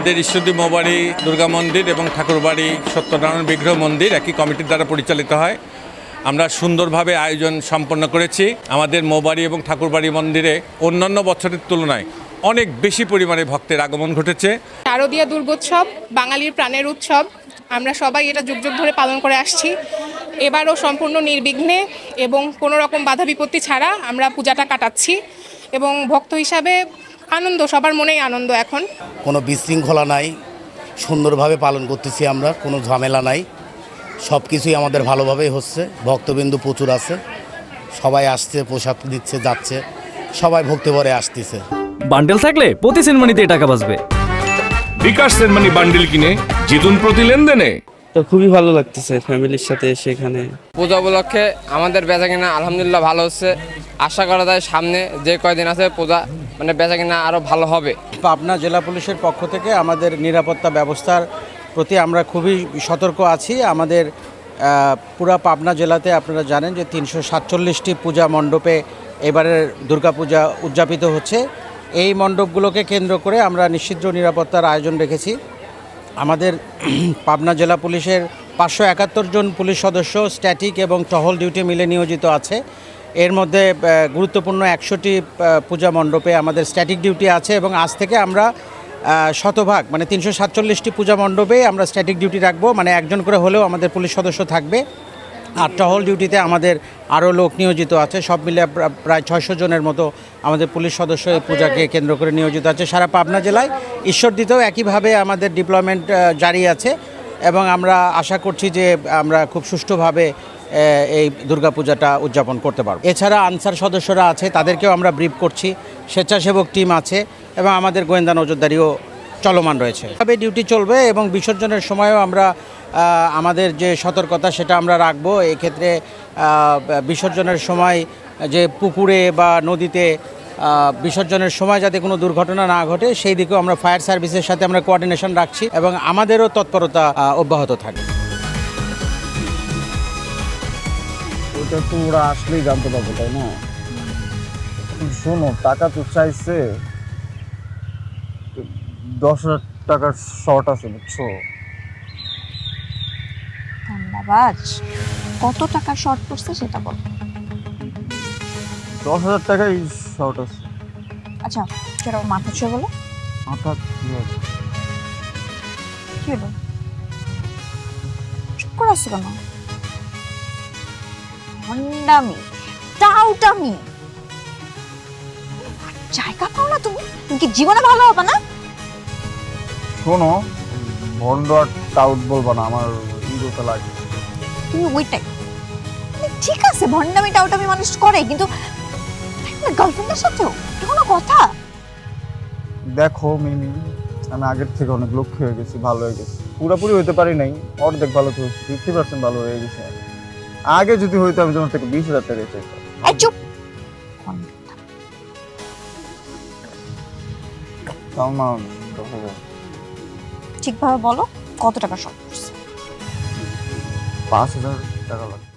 আমাদের ঈশ্বরদী মোবাড়ি দুর্গা মন্দির এবং ঠাকুরবাড়ি সত্যনারায়ণ বিগ্রহ মন্দির একই কমিটির দ্বারা পরিচালিত হয়। আমরা সুন্দরভাবে আয়োজন সম্পন্ন করেছি। আমাদের মোবাড়ি এবং ঠাকুরবাড়ি মন্দিরে অন্যান্য বছরের তুলনায় অনেক বেশি পরিমাণে ভক্তের আগমন ঘটেছে। শারদীয়া দুর্গোৎসব বাঙালির প্রাণের উৎসব, আমরা সবাই এটা যুগ যুগ ধরে পালন করে আসছি। এবারও সম্পূর্ণ নির্বিঘ্নে এবং কোনো রকম বাধা বিপত্তি ছাড়া আমরা পূজাটা কাটাচ্ছি এবং ভক্ত হিসাবে আনন্দ, সবার মনেই আনন্দ। এখন কোনো বিশৃঙ্খলা নাই, সুন্দরভাবে পালন করতেছি আমরা, কোনো ঝামেলা নাই, সব কিছুই আমাদের ভালোভাবেই হচ্ছে। ভক্তবিন্দু প্রচুর আছে, সবাই আসছে, প্রসাদ দিচ্ছে, যাচ্ছে, সবাই ভক্তি ভরে আসতেছে। বান্ডেল থাকলে প্রতি সেনমানিতে টাকা বাঁচবে। বিকাশ সেনমানি বান্ডেল কিনে জিতুন প্রতি লেনদেনে। তো খুবই ভালো লাগতেছে ফ্যামিলির সাথে এসে এখানে। পূজা উপলক্ষে আমাদের বেচাকেনা আলহামদুলিল্লাহ ভালো হচ্ছে। আশা করা যায় সামনে যে কয়দিন আছে পূজা বেচাকেনা আরও ভালো হবে। পাবনা জেলা পুলিশের পক্ষ থেকে আমাদের নিরাপত্তা ব্যবস্থার প্রতি আমরা খুবই সতর্ক আছি। আমাদের পুরা পাবনা জেলাতে আপনারা জানেন যে 347টি পূজা মণ্ডপে এবারের দুর্গাপূজা উদযাপিত হচ্ছে। এই মণ্ডপগুলোকে কেন্দ্র করে আমরা নিশ্চিদ্র নিরাপত্তার আয়োজন রেখেছি। আমাদের পাবনা জেলা পুলিশের 571 জন পুলিশ সদস্য স্ট্যাটিক এবং টহল ডিউটি মিলে নিয়োজিত আছে। এর মধ্যে গুরুত্বপূর্ণ 100টি পূজা মণ্ডপে আমাদের স্ট্যাটিক ডিউটি আছে এবং আজ থেকে আমরা শতভাগ 347টি পূজা মণ্ডপে আমরা স্ট্যাটিক ডিউটি রাখবো, একজন করে হলেও আমাদের পুলিশ সদস্য থাকবে। আর টহল ডিউটিতে আমাদের আরও লোক নিয়োজিত আছে। সব মিলে প্রায় 600 জনের মতো আমাদের পুলিশ সদস্য এই পূজাকে কেন্দ্র করে নিয়োজিত আছে। সারা পাবনা জেলায় ঈশ্বরদীতেও একইভাবে আমাদের ডিপ্লয়মেন্ট জারি আছে এবং আমরা আশা করছি যে আমরা খুব সুষ্ঠুভাবে এই দুর্গাপূজাটা উদযাপন করতে পারব। এছাড়া আনসার সদস্যরা আছে, তাদেরকেও আমরা ব্রিফ করছি। স্বেচ্ছাসেবক টিম আছে এবং আমাদের গোয়েন্দা নজরদারিও চলমান রয়েছে। তবে ডিউটি চলবে এবং বিসর্জনের সময়ও আমরা আমাদের যে সতর্কতা সেটা আমরা রাখবো। এক্ষেত্রে বিসর্জনের সময় যে পুকুরে বা নদীতে বিসর্জনের সময় যাতে কোনো দুর্ঘটনা না ঘটে সেই দিকেও আমরা ফায়ার সার্ভিসের সাথে আমরা কোঅর্ডিনেশন রাখছি এবং আমাদেরও তৎপরতা অব্যাহত থাকে। ওটা তো ওরা আসলেই জানতে পারবো, তাই না? শোনো, টাকা তো চাইছে, 10,000 টাকার শর্ট আছে, বুঝছো? ধন্যবাদ। কত টাকার শর্ট পড়ছে সেটা বল। 10,000 টাকাই শর্ট আছে। আচ্ছা, সেটা মাথা ছুঁয়ে বলো। মাথা কি হবে? কি হলো? চুপ করে আসছো কেন? ভণ্ডামি, টাউটামি, জায়গা পাও না তুমি? তুমি কি জীবনে ভালো হবে না? শোনো, ভন্ড আর টাউট বলবা না, আমার ইগোতে লাগে। তুমি ওইটাই ঠিক আছে, ভণ্ডামি টাউটামি মানুষ করে, কিন্তু গার্লফ্রেন্ডের সাথেও এটা কোনো কথা? দেখো মিমি, আমি আগের থেকে অনেক লক্ষ্য হয়ে গেছি, ভালো হয়ে গেছি। পুরোপুরি হইতে পারি নাই, অর্ধেক ভালো তো 50% ভালো হয়ে গেছে। আগে যদি হইতো আমি তোমার থেকে 20,000 টাকা চাইতাম। এই চুপ। ঠিকভাবে বলো, কত টাকা শর্ট পড়ছে? 5,000 টাকা লাগবে।